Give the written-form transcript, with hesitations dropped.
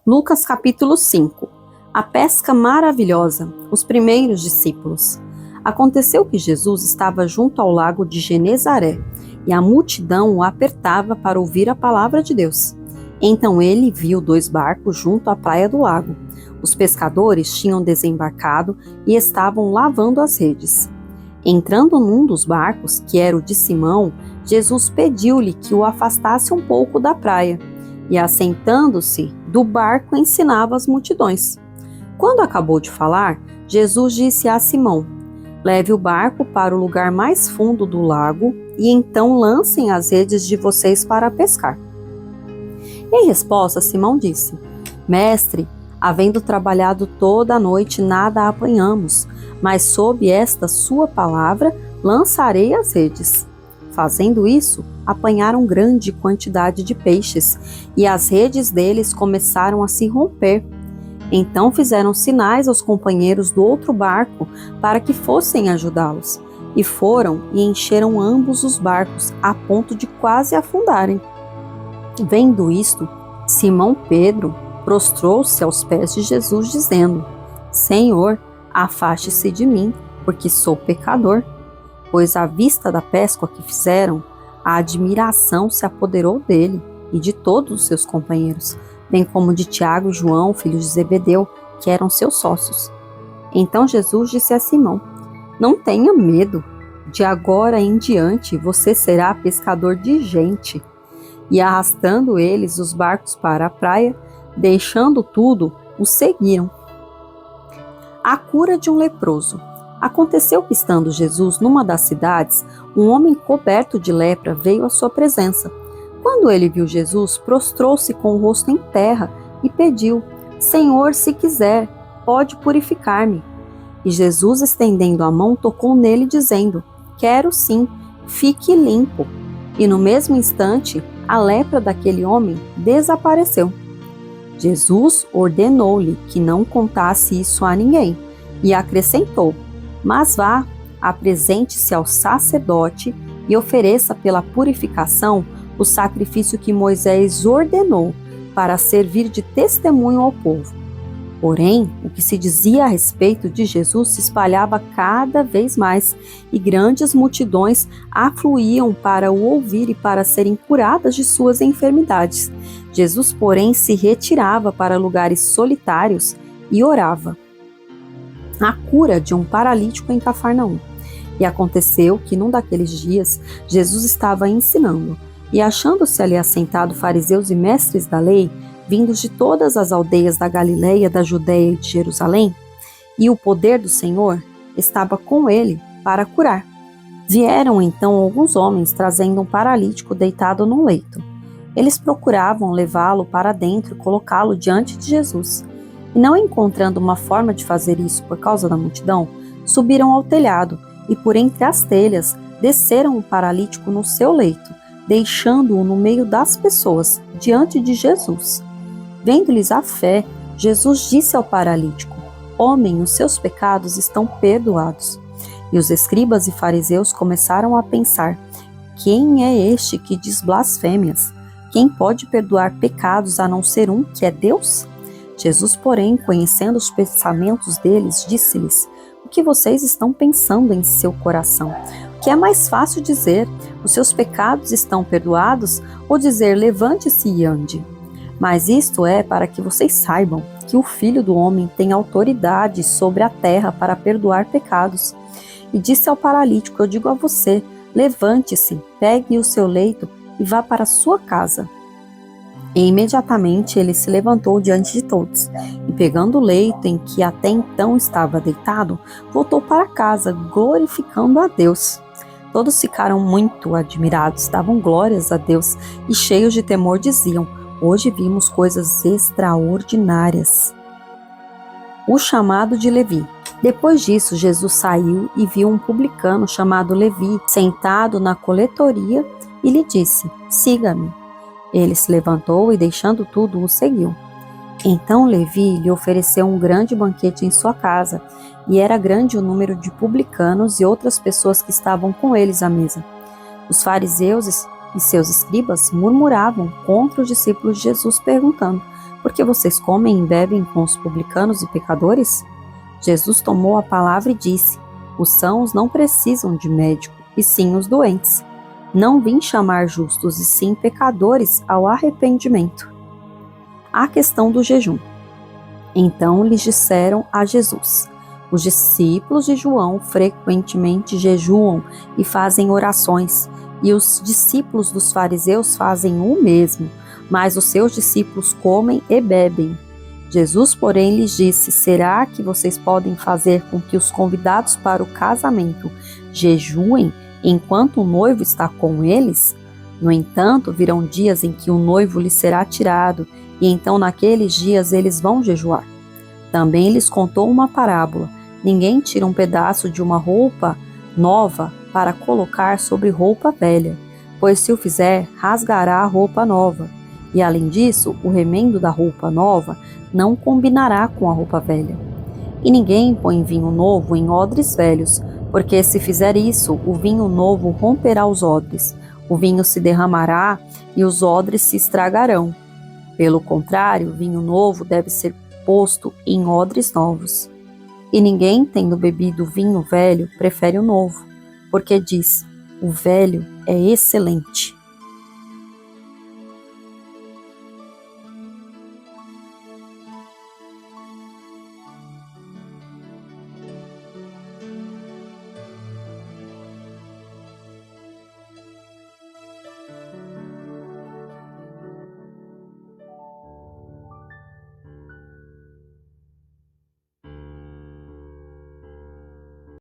Lucas capítulo 5. A pesca maravilhosa, os primeiros discípulos. Aconteceu que Jesus estava junto ao lago de Genezaré, e a multidão o apertava para ouvir a palavra de Deus. Então ele viu 2 barcos junto à praia do lago. Os pescadores tinham desembarcado e estavam lavando as redes. Entrando num dos barcos, que era o de Simão, Jesus pediu-lhe que o afastasse um pouco da praia, e assentando-se do barco ensinava as multidões. Quando acabou de falar, Jesus disse a Simão: leve o barco para o lugar mais fundo do lago e então lancem as redes de vocês para pescar. Em resposta, Simão disse: Mestre, havendo trabalhado toda a noite, nada apanhamos, mas sob esta sua palavra lançarei as redes. Fazendo isso, apanharam grande quantidade de peixes, e as redes deles começaram a se romper. Então fizeram sinais aos companheiros do outro barco para que fossem ajudá-los, e foram e encheram ambos os barcos, a ponto de quase afundarem. Vendo isto, Simão Pedro prostrou-se aos pés de Jesus, dizendo: Senhor, afaste-se de mim, porque sou pecador. Pois à vista da pesca que fizeram, a admiração se apoderou dele e de todos os seus companheiros, bem como de Tiago e João, filhos de Zebedeu, que eram seus sócios. Então Jesus disse a Simão: Não tenha medo, de agora em diante você será pescador de gente. E arrastando eles os barcos para a praia, deixando tudo, o seguiram. A cura de um leproso. Aconteceu que, estando Jesus numa das cidades, um homem coberto de lepra veio à sua presença. Quando ele viu Jesus, prostrou-se com o rosto em terra e pediu: Senhor, se quiser, pode purificar-me. E Jesus, estendendo a mão, tocou nele, dizendo: Quero sim, fique limpo. E no mesmo instante, a lepra daquele homem desapareceu. Jesus ordenou-lhe que não contasse isso a ninguém e acrescentou: Mas vá, apresente-se ao sacerdote e ofereça pela purificação o sacrifício que Moisés ordenou para servir de testemunho ao povo. Porém, o que se dizia a respeito de Jesus se espalhava cada vez mais, e grandes multidões afluíam para o ouvir e para serem curadas de suas enfermidades. Jesus, porém, se retirava para lugares solitários e orava. A cura de um paralítico em Cafarnaum. E aconteceu que num daqueles dias Jesus estava ensinando, e achando-se ali assentado fariseus e mestres da lei, vindos de todas as aldeias da Galileia, da Judeia e de Jerusalém, e o poder do Senhor estava com ele para curar. Vieram então alguns homens trazendo um paralítico deitado num leito. Eles procuravam levá-lo para dentro e colocá-lo diante de Jesus. E não encontrando uma forma de fazer isso por causa da multidão, subiram ao telhado e por entre as telhas desceram o paralítico no seu leito, deixando-o no meio das pessoas, diante de Jesus. Vendo-lhes a fé, Jesus disse ao paralítico: Homem, os seus pecados estão perdoados. E os escribas e fariseus começaram a pensar: Quem é este que diz blasfêmias? Quem pode perdoar pecados a não ser um, que é Deus? Jesus, porém, conhecendo os pensamentos deles, disse-lhes: O que vocês estão pensando em seu coração? O que é mais fácil dizer: Os seus pecados estão perdoados? Ou dizer: Levante-se e ande? Mas isto é para que vocês saibam que o Filho do Homem tem autoridade sobre a terra para perdoar pecados. E disse ao paralítico: Eu digo a você, levante-se, pegue o seu leito e vá para a sua casa. E imediatamente ele se levantou diante de todos, e pegando o leito em que até então estava deitado, voltou para casa, glorificando a Deus. Todos ficaram muito admirados, davam glórias a Deus, e cheios de temor diziam: Hoje vimos coisas extraordinárias. O chamado de Levi. Depois disso, Jesus saiu e viu um publicano chamado Levi sentado na coletoria e lhe disse: Siga-me. Ele se levantou e, deixando tudo, o seguiu. Então Levi lhe ofereceu um grande banquete em sua casa, e era grande o número de publicanos e outras pessoas que estavam com eles à mesa. Os fariseus e seus escribas murmuravam contra os discípulos de Jesus, perguntando: Porque vocês comem e bebem com os publicanos e pecadores? Jesus tomou a palavra e disse: os sãos não precisam de médico, e sim os doentes. Não vim chamar justos, e sim pecadores ao arrependimento. A questão do jejum. Então lhes disseram a Jesus: os discípulos de João frequentemente jejuam e fazem orações, e os discípulos dos fariseus fazem o mesmo, mas os seus discípulos comem e bebem. Jesus, porém, lhes disse: será que vocês podem fazer com que os convidados para o casamento jejuem enquanto o noivo está com eles? No entanto, virão dias em que o noivo lhes será tirado, e então naqueles dias eles vão jejuar. Também lhes contou uma parábola: ninguém tira um pedaço de uma roupa nova para colocar sobre roupa velha, pois se o fizer, rasgará a roupa nova. E além disso, o remendo da roupa nova não combinará com a roupa velha. E ninguém põe vinho novo em odres velhos, porque se fizer isso, o vinho novo romperá os odres, o vinho se derramará e os odres se estragarão. Pelo contrário, o vinho novo deve ser posto em odres novos. E ninguém, tendo bebido vinho velho, prefere o novo, porque diz: o velho é excelente.